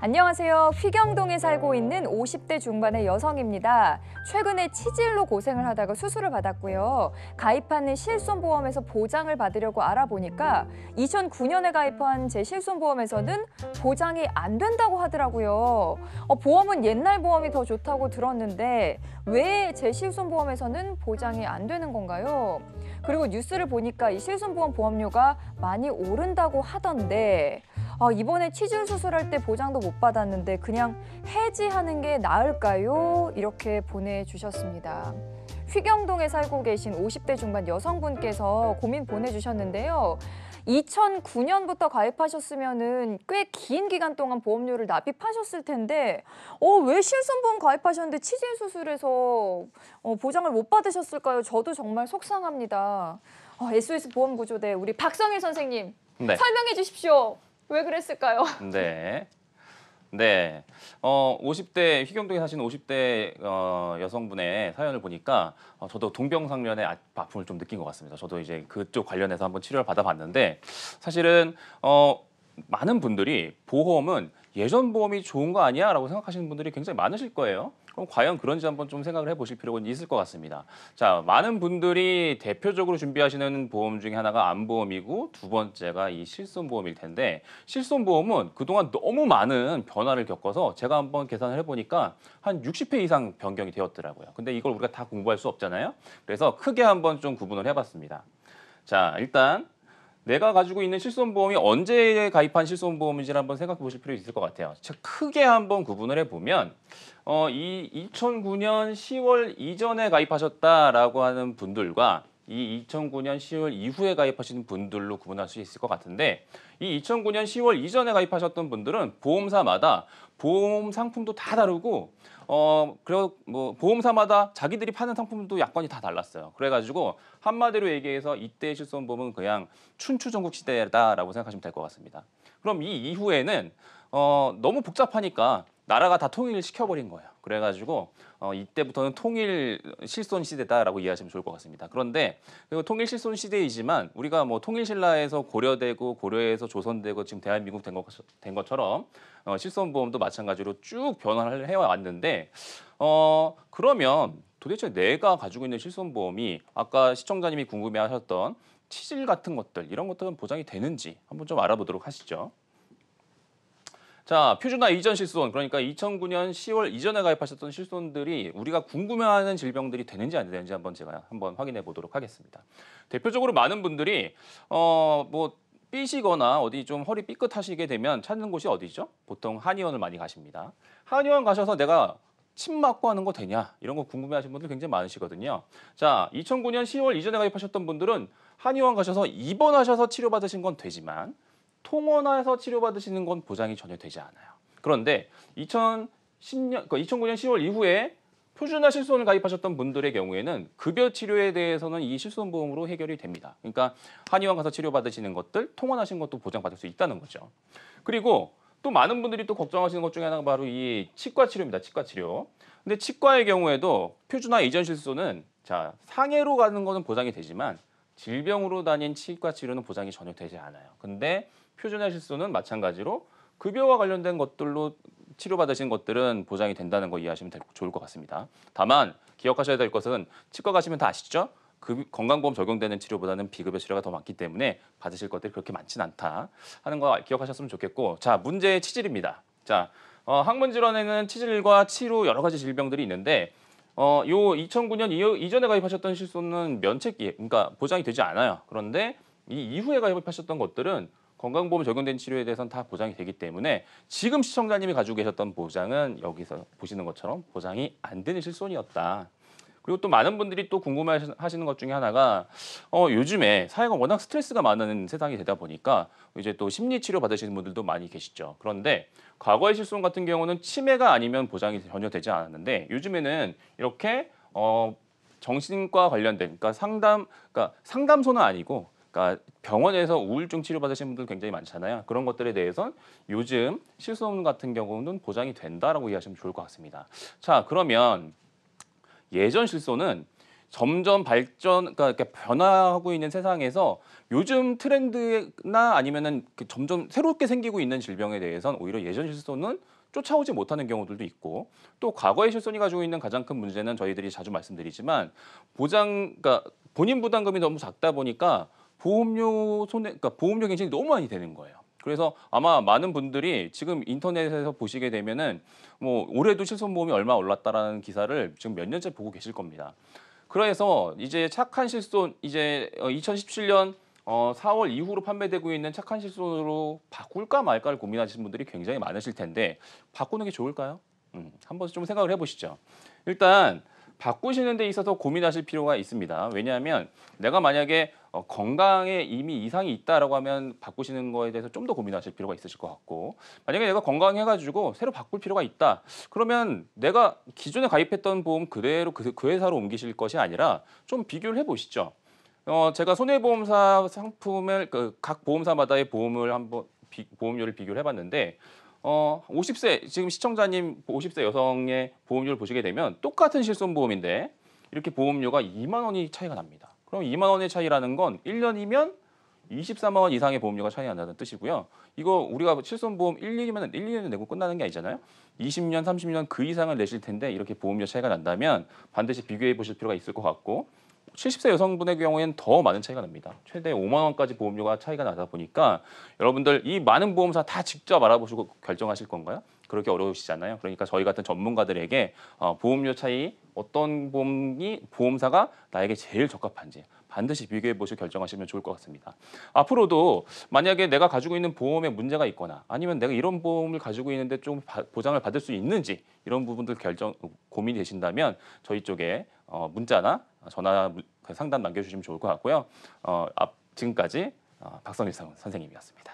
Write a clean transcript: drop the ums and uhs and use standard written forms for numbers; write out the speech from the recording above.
안녕하세요. 휘경동에 살고 있는 50대 중반의 여성입니다. 최근에 치질로 고생을 하다가 수술을 받았고요. 가입하는 실손보험에서 보장을 받으려고 알아보니까 2009년에 가입한 제 실손보험에서는 보장이 안 된다고 하더라고요. 보험은 옛날 보험이 더 좋다고 들었는데 왜 제 실손보험에서는 보장이 안 되는 건가요? 그리고 뉴스를 보니까 이 실손보험 보험료가 많이 오른다고 하던데 이번에 치질 수술할 때 보장도 못 받았는데 그냥 해지하는 게 나을까요? 이렇게 보내주셨습니다. 휘경동에 살고 계신 50대 중반 여성분께서 고민 보내주셨는데요. 2009년부터 가입하셨으면은 꽤 긴 기간 동안 보험료를 납입하셨을 텐데 왜 실손보험 가입하셨는데 치질 수술에서 보장을 못 받으셨을까요? 저도 정말 속상합니다. SOS 보험구조대 우리 박성일 선생님 설명해 주십시오. 왜 그랬을까요? 네. 50대, 휘경동에 사시는 50대 여성분의 사연을 보니까 저도 동병상련의 아픔을 좀 느낀 것 같습니다. 저도 이제 그쪽 관련해서 한번 치료를 받아봤는데 사실은 많은 분들이 보험은 예전 보험이 좋은 거 아니야? 라고 생각하시는 분들이 굉장히 많으실 거예요. 그럼 과연 그런지 한번 좀 생각을 해보실 필요가 있을 것 같습니다. 자, 많은 분들이 대표적으로 준비하시는 보험 중에 하나가 암보험이고 두 번째가 이 실손보험일 텐데 실손보험은 그동안 너무 많은 변화를 겪어서 제가 한번 계산을 해보니까 한 60회 이상 변경이 되었더라고요. 근데 이걸 우리가 다 공부할 수 없잖아요. 그래서 크게 한번 좀 구분을 해봤습니다. 자, 일단 내가 가지고 있는 실손보험이 언제 가입한 실손보험인지를 한번 생각해 보실 필요 있을 것 같아요. 크게 한번 구분을 해보면 이 2009년 10월 이전에 가입하셨다라고 하는 분들과 이 2009년 10월 이후에 가입하시는 분들로 구분할 수 있을 것 같은데 이 2009년 10월 이전에 가입하셨던 분들은 보험사마다 보험 상품도 다 다르고 그리고 뭐 보험사마다 자기들이 파는 상품도 약관이 다 달랐어요. 그래가지고 한마디로 얘기해서 이때 실손보험은 그냥 춘추전국 시대다라고 생각하시면 될 것 같습니다. 그럼 이 이후에는 너무 복잡하니까 나라가 다 통일을 시켜버린 거예요. 그래가지고 이때부터는 통일 실손 시대다라고 이해하시면 좋을 것 같습니다. 그런데 그리고 통일 실손 시대이지만 우리가 뭐 통일신라에서 고려되고 고려에서 조선되고 지금 대한민국 된 것처럼 실손보험도 마찬가지로 쭉 변화를 해왔는데 그러면 도대체 내가 가지고 있는 실손보험이 아까 시청자님이 궁금해하셨던 치질 같은 것들 이런 것들은 보장이 되는지 한번 좀 알아보도록 하시죠. 자, 표준화 이전 실손, 그러니까 2009년 10월 이전에 가입하셨던 실손들이 우리가 궁금해하는 질병들이 되는지 안 되는지 한번 제가 한번 확인해 보도록 하겠습니다. 대표적으로 많은 분들이 뭐 삐시거나 어디 좀 허리 삐끗하시게 되면 찾는 곳이 어디죠? 보통 한의원을 많이 가십니다. 한의원 가셔서 내가 침 맞고 하는 거 되냐? 이런 거 궁금해하시는 분들 굉장히 많으시거든요. 자, 2009년 10월 이전에 가입하셨던 분들은 한의원 가셔서 입원하셔서 치료받으신 건 되지만 통원해서 치료받으시는 건 보장이 전혀 되지 않아요. 그런데 2009년 10월 이후에 표준화 실손을 가입하셨던 분들의 경우에는 급여 치료에 대해서는 이 실손보험으로 해결이 됩니다. 그러니까 한의원 가서 치료받으시는 것들, 통원하신 것도 보장받을 수 있다는 거죠. 그리고 또 많은 분들이 또 걱정하시는 것 중에 하나가 바로 이 치과 치료입니다. 치과 치료. 근데 치과의 경우에도 표준화 이전 실손은 자, 상해로 가는 거는 보장이 되지만 질병으로 다닌 치과 치료는 보장이 전혀 되지 않아요. 근데 표준화 실손은 마찬가지로 급여와 관련된 것들로 치료받으신 것들은 보장이 된다는 거 이해하시면 좋을 것 같습니다. 다만 기억하셔야 될 것은 치과 가시면 다 아시죠? 건강보험 적용되는 치료보다는 비급여 치료가 더 많기 때문에 받으실 것들이 그렇게 많지는 않다 하는 거 기억하셨으면 좋겠고, 자, 문제의 치질입니다. 자, 항문 질환에는 치질과 치루 여러 가지 질병들이 있는데 요 2009년 이전에 가입하셨던 실손은 면책기, 그러니까 보장이 되지 않아요. 그런데 이 이후에 가입하셨던 것들은 건강보험 적용된 치료에 대해서는 다 보장이 되기 때문에 지금 시청자님이 가지고 계셨던 보장은 여기서 보시는 것처럼 보장이 안 되는 실손이었다. 그리고 또 많은 분들이 또 궁금해하시는 것 중에 하나가 요즘에 사회가 워낙 스트레스가 많은 세상이 되다 보니까 이제 또 심리치료 받으시는 분들도 많이 계시죠. 그런데 과거의 실손 같은 경우는 치매가 아니면 보장이 전혀 되지 않았는데 요즘에는 이렇게 정신과 관련된 그러니까 상담소는 아니고 그러니까 병원에서 우울증 치료 받으시는 분들 굉장히 많잖아요. 그런 것들에 대해선 요즘 실손 같은 경우는 보장이 된다라고 이해하시면 좋을 것 같습니다. 자, 그러면 예전 실손은 점점 그러니까 이렇게 변화하고 있는 세상에서 요즘 트렌드나 아니면은 점점 새롭게 생기고 있는 질병에 대해서는 오히려 예전 실손은 쫓아오지 못하는 경우들도 있고 또 과거의 실손이 가지고 있는 가장 큰 문제는 저희들이 자주 말씀드리지만 그러니까 본인 부담금이 너무 작다 보니까 그러니까 보험료 갱신이 너무 많이 되는 거예요. 그래서 아마 많은 분들이 지금 인터넷에서 보시게 되면은 뭐 올해도 실손보험이 얼마 올랐다라는 기사를 지금 몇 년째 보고 계실 겁니다. 그래서 이제 착한 실손 이제 2017년 4월 이후로 판매되고 있는 착한 실손으로 바꿀까 말까를 고민하시는 분들이 굉장히 많으실 텐데 바꾸는 게 좋을까요? 한번 좀 생각을 해보시죠. 일단 바꾸시는 데 있어서 고민하실 필요가 있습니다. 왜냐하면 내가 만약에 건강에 이미 이상이 있다라고 하면 바꾸시는 거에 대해서 좀 더 고민하실 필요가 있으실 것 같고 만약에 내가 건강해가지고 새로 바꿀 필요가 있다. 그러면 내가 기존에 가입했던 보험 그대로 그 회사로 옮기실 것이 아니라 좀 비교를 해보시죠. 제가 손해보험사 상품을 각 보험사마다의 보험을 보험료를 비교를 해봤는데 50세 지금 시청자님 50세 여성의 보험료를 보시게 되면 똑같은 실손보험인데 이렇게 보험료가 2만 원이 차이가 납니다. 그럼 2만 원의 차이라는 건 1년이면 24만 원 이상의 보험료가 차이 난다는 뜻이고요. 이거 우리가 실손보험 1, 2년 내고 끝나는 게 아니잖아요. 20년, 30년 그 이상을 내실 텐데 이렇게 보험료 차이가 난다면 반드시 비교해 보실 필요가 있을 것 같고 70세 여성분의 경우에는 더 많은 차이가 납니다. 최대 5만 원까지 보험료가 차이가 나다 보니까 여러분들 이 많은 보험사 다 직접 알아보시고 결정하실 건가요? 그렇게 어려우시잖아요. 그러니까 저희 같은 전문가들에게 보험료 차이 어떤 보험사가 나에게 제일 적합한지 반드시 비교해 보시고 결정하시면 좋을 것 같습니다. 앞으로도 만약에 내가 가지고 있는 보험에 문제가 있거나 아니면 내가 이런 보험을 가지고 있는데 좀 보장을 받을 수 있는지 이런 부분들 고민이 되신다면 저희 쪽에 문자나 전화 상담 남겨주시면 좋을 것 같고요. 지금까지 박선일 선생님이었습니다.